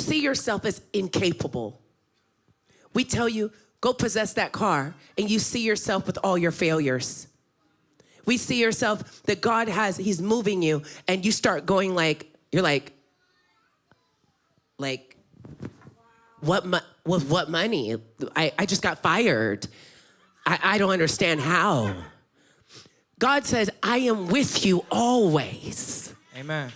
see yourself as incapable. We tell you, go possess that car, and you see yourself with all your failures. We see yourself that God he's moving you, and you start going you're like, what money? I just got fired. I don't understand how. God says, I am with you always. Amen.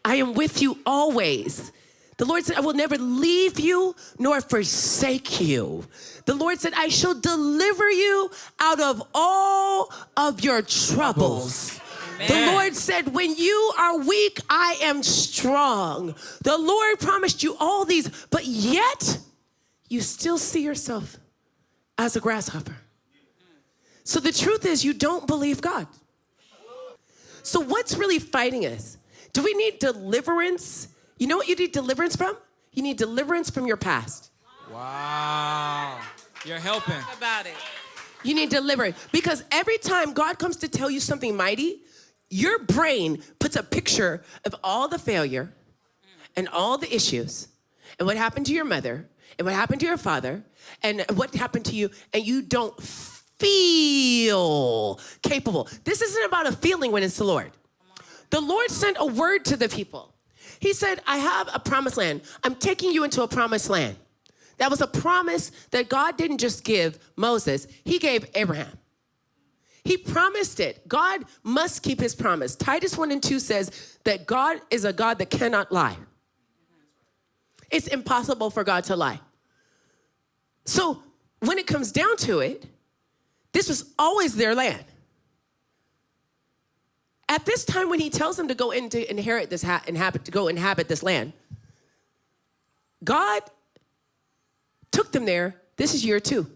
I am with you always. The Lord said, I will never leave you nor forsake you. The Lord said, I shall deliver you out of all of your troubles. Amen. The Lord said, when you are weak, I am strong. The Lord promised you all these, but yet you still see yourself as a grasshopper. So the truth is, you don't believe God. So what's really fighting us? Do we need deliverance? You know what you need deliverance from? You need deliverance from your past. Wow. You're helping. Talk about it. You need deliverance. Because every time God comes to tell you something mighty, your brain puts a picture of all the failure and all the issues and what happened to your mother and what happened to your father and what happened to you, and you don't feel capable. This isn't about a feeling when it's the Lord. The Lord sent a word to the people. He said, I have a promised land. I'm taking you into a promised land. That was a promise that God didn't just give Moses. He gave Abraham. He promised it. God must keep his promise. Titus 1:2 says that God is a God that cannot lie. It's impossible for God to lie. So when it comes down to it, this was always their land. At this time, when he tells them to go in to inhabit this land, God took them there. This is year 2.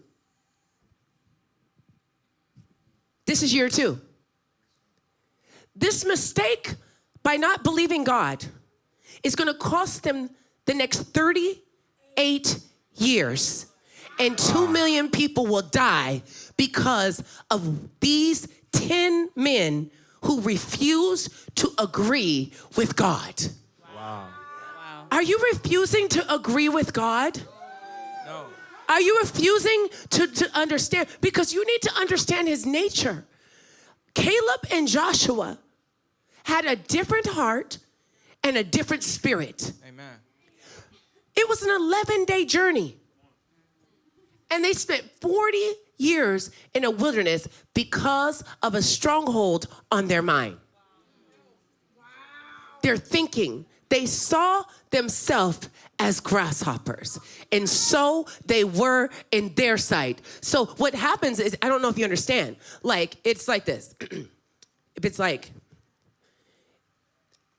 This is year 2. This mistake by not believing God is going to cost them the next 38 years. And 2 million people will die because of these 10 men who refuse to agree with God. Wow. Are you refusing to agree with God? No. Are you refusing to understand? Because you need to understand his nature. Caleb and Joshua had a different heart and a different spirit. Amen. It was an 11-day journey. And they spent 40 years in a wilderness because of a stronghold on their mind. Their thinking, they saw themselves as grasshoppers. And so they were in their sight. So what happens is, I don't know if you understand, it's like this. If it's like,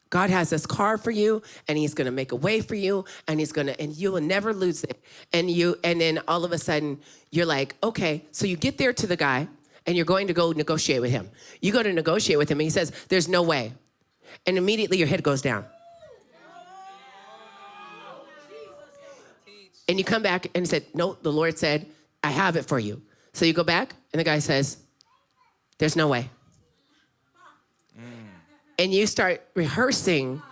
God has this car for you, and he's gonna make a way for you, and and you will never lose it. And then all of a sudden, you're like, okay, so you get there to the guy, and you're going to go negotiate with him. You go to negotiate with him, and he says, there's no way. And immediately your head goes down. And you come back and said, no, the Lord said, I have it for you. So you go back, and the guy says, there's no way. And you start rehearsing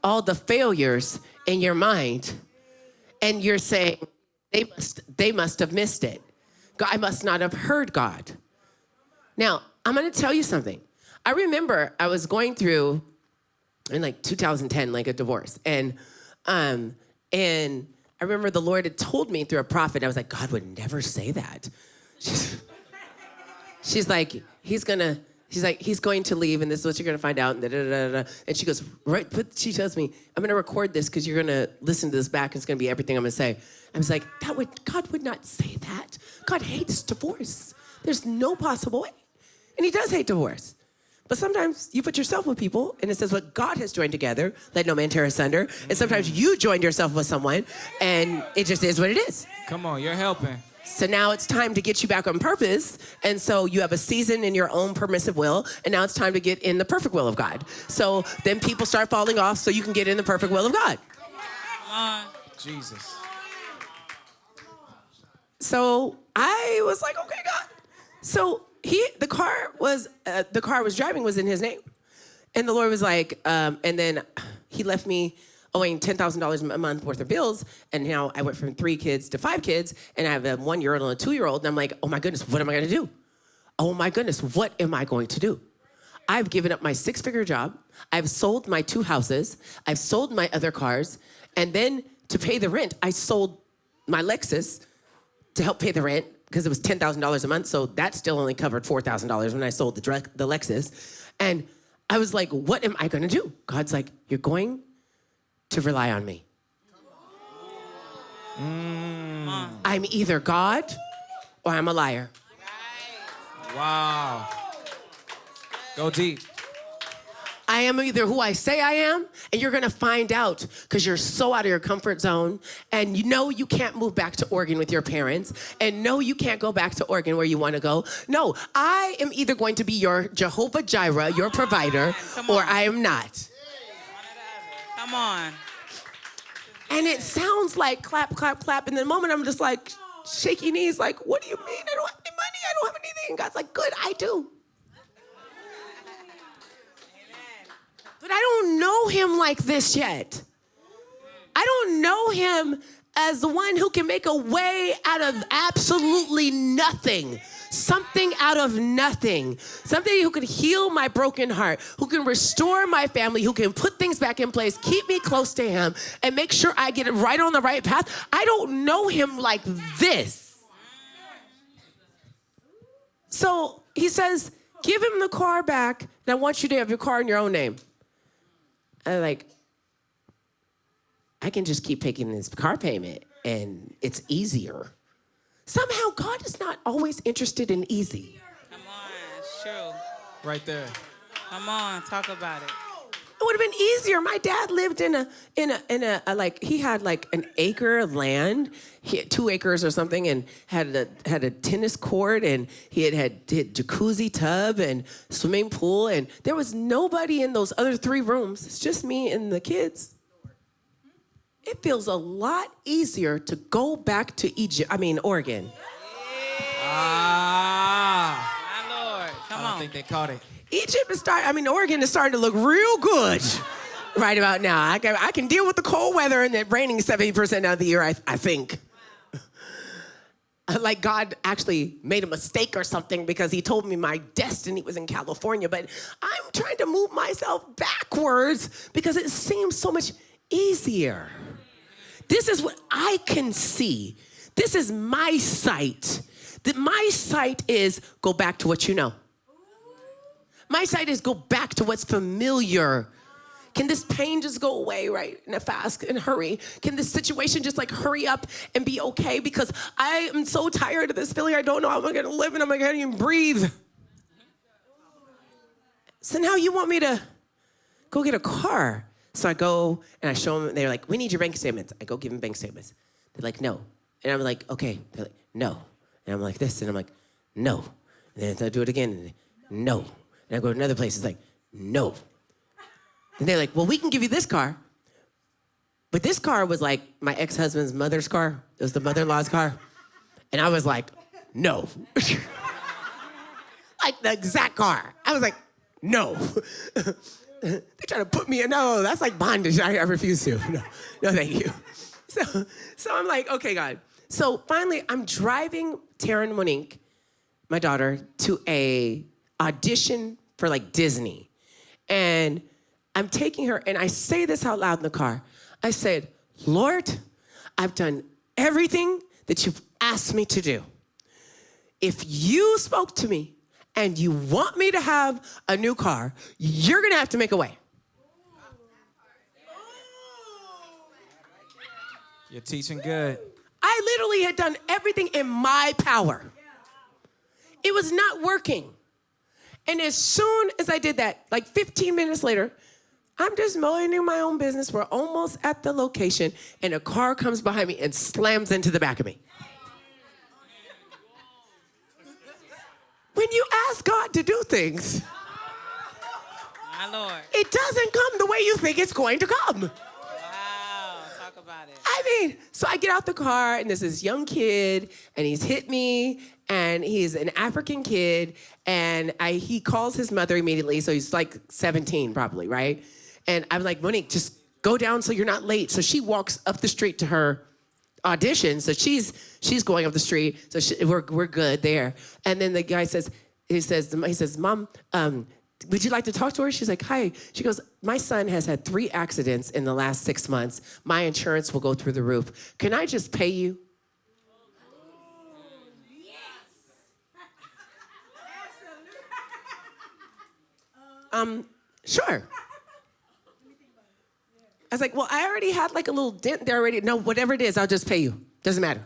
all the failures in your mind. And you're saying, they must have missed it. I must not have heard God. Now, I'm gonna tell you something. I remember I was going through, in 2010, a divorce. And I remember the Lord had told me through a prophet, I was like, God would never say that. She's like, he's going to leave, and this is what you're going to find out. And she goes, she tells me, I'm going to record this because you're going to listen to this back, and it's going to be everything I'm going to say. I was like, God would not say that. God hates divorce. There's no possible way. And he does hate divorce. But sometimes you put yourself with people, and it says what God has joined together, let no man tear asunder. And sometimes you joined yourself with someone, and it just is what it is. Come on, you're helping. So now it's time to get you back on purpose. And so you have a season in your own permissive will, and now it's time to get in the perfect will of God. So then people start falling off so you can get in the perfect will of God. Come on. Jesus. So I was like, okay, God. So the car was driving was in his name. And the Lord was like, and then he left me owing $10,000 a month worth of bills. And now I went from 3 kids to 5 kids, and I have a 1-year-old and a 2-year-old. And I'm like, oh my goodness, what am I gonna do? Oh my goodness, what am I going to do? I've given up my 6-figure job. I've sold my 2 houses. I've sold my other cars. And then to pay the rent, I sold my Lexus to help pay the rent because it was $10,000 a month. So that still only covered $4,000 when I sold the Lexus. And I was like, what am I gonna do? God's like, you're going to rely on me. I'm either God or I'm a liar. Wow. Go deep. I am either who I say I am, and you're gonna find out because you're so out of your comfort zone, and you know you can't move back to Oregon with your parents, and no, you can't go back to Oregon where you wanna go. No, I am either going to be your Jehovah Jireh, your provider, or I am not. Come on. And it sounds like clap, clap, clap, and in the moment I'm just like shaky knees, like, what do you mean? I don't have any money, I don't have anything. And God's like, good, I do. But I don't know him like this yet. I don't know him as the one who can make a way out of absolutely nothing. Something out of nothing. Something who can heal my broken heart, who can restore my family, who can put things back in place, keep me close to him, and make sure I get it right on the right path. I don't know him like this. So he says, give him the car back, and I want you to have your car in your own name. I'm like, I can just keep taking this car payment and it's easier. Somehow God is not always interested in easy. Come on, it's true. Right there. Come on, talk about it. It would have been easier. My dad lived in a like, he had like an acre of land. He had 2 acres or something, and had a tennis court, and he had jacuzzi tub and swimming pool, and there was nobody in those other 3 rooms. It's just me and the kids. It feels a lot easier to go back to Oregon. Ah. My Lord, come on. I don't think they caught it. Oregon is starting to look real good right about now. I can deal with the cold weather and it raining 70% of the year, I think. Like God actually made a mistake or something because he told me my destiny was in California, but I'm trying to move myself backwards because it seems so much easier. This is what I can see. This is my sight. My sight is go back to what you know. My sight is go back to what's familiar. Can this pain just go away right in a fast and hurry? Can this situation just like hurry up and be okay? Because I am so tired of this feeling. I don't know how I'm gonna live and I'm not gonna even breathe. So now you want me to go get a car. So I go and I show them, they're like, we need your bank statements. I go give them bank statements. They're like, no. And I'm like, okay. They're like, no. And I'm like this, and I'm like, no. And then I do it again, and no. And I go to another place, it's like, no. And they're like, well, we can give you this car. But this car was like my ex-husband's mother's car. It was the mother-in-law's car. And I was like, no. Like the exact car. I was like, no. They try to put me in, no, that's like bondage. I refuse to. No, thank you. So I'm like, okay, God. So finally, I'm driving Taryn Monique, my daughter, to a audition for like Disney. And I'm taking her, and I say this out loud in the car. I said, Lord, I've done everything that you've asked me to do. If you spoke to me and you want me to have a new car, you're gonna have to make a way. You're teaching good. I literally had done everything in my power. It was not working. And as soon as I did that, like 15 minutes later, I'm just minding my own business. We're almost at the location, and a car comes behind me and slams into the back of me. When you ask God to do things, My Lord. it doesn't come the way you think it's going to come. Wow, talk about it. So I get out the car, and there's this young kid, and he's hit me, and he's an African kid, and he calls his mother immediately, so he's like 17 probably, right? And I'm like, Monique, just go down so you're not late. So she walks up the street to her audition. So she's going up the street. So we're good there. And then the guy says, he says, Mom, would you like to talk to her? She's like, hi. She goes, my son has had 3 accidents in the last 6 months. My insurance will go through the roof. Can I just pay you? Sure. I was like, well, I already had like a little dent there already. No, whatever it is, I'll just pay you. Doesn't matter.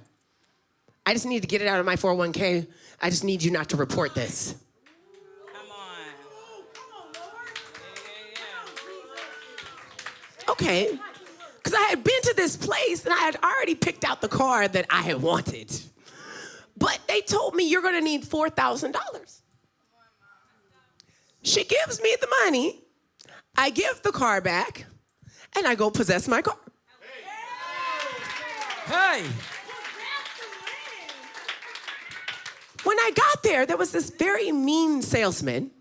I just need to get it out of my 401k. I just need you not to report this. Come on. Okay. Because I had been to this place and I had already picked out the car that I had wanted. But they told me you're going to need $4,000. She gives me the money. I give the car back. And I go possess my car. Hey. When I got there was this very mean salesman.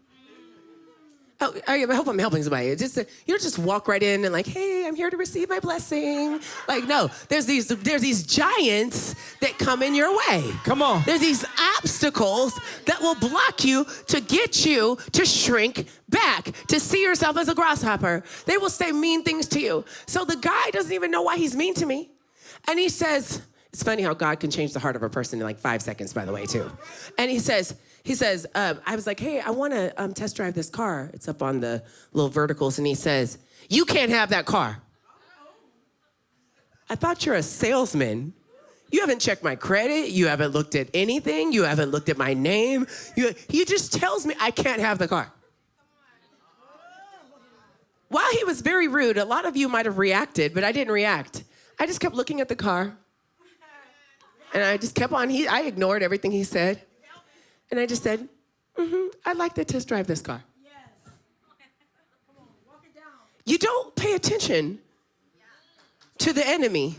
Oh, I hope I'm helping somebody. Just you don't just walk right in and like, hey, I'm here to receive my blessing. Like, no, there's these giants that come in your way. Come on. There's these obstacles that will block you to get you to shrink back, to see yourself as a grasshopper. They will say mean things to you. So the guy doesn't even know why he's mean to me. And he says, it's funny how God can change the heart of a person in like 5 seconds, by the way, too. And he says, I was like, hey, I want to test drive this car. It's up on the little verticals. And he says, you can't have that car. I thought you're a salesman. You haven't checked my credit. You haven't looked at anything. You haven't looked at my name. He just tells me I can't have the car. While he was very rude, a lot of you might have reacted, but I didn't react. I just kept looking at the car. And I just kept on. I ignored everything he said. And I just said, I'd like to test drive this car. Yes. Come on, walk it down. You don't pay attention to the enemy.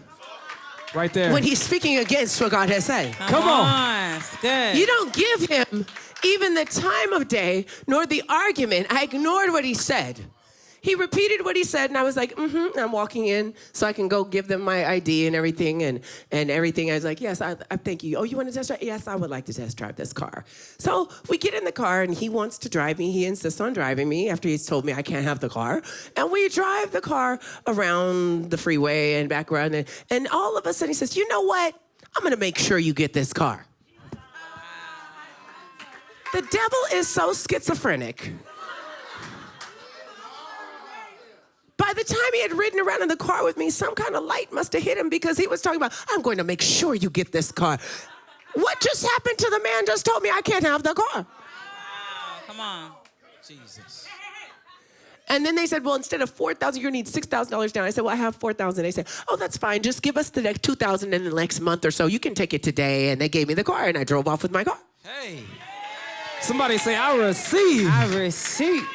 Right there. When he's speaking against what God has said. Come on. It's good. You don't give him even the time of day, nor the argument. I ignored what he said. He repeated what he said, and I was like, I'm walking in so I can go give them my ID and everything, and everything. I was like, yes, I thank you. Oh, you want to test drive? Yes, I would like to test drive this car. So we get in the car, and he wants to drive me. He insists on driving me after he's told me I can't have the car. And we drive the car around the freeway and back around, and all of a sudden he says, you know what? I'm going to make sure you get this car. The devil is so schizophrenic. By the time he had ridden around in the car with me, some kind of light must have hit him because he was talking about, I'm going to make sure you get this car. What just happened to the man just told me I can't have the car? Wow, come on. Jesus. And then they said, well, instead of $4,000, you're going to need $6,000 down. I said, well, I have $4,000. They said, oh, that's fine. Just give us the next $2,000 in the next month or so. You can take it today. And they gave me the car, and I drove off with my car. Hey. Somebody say, I receive. I receive.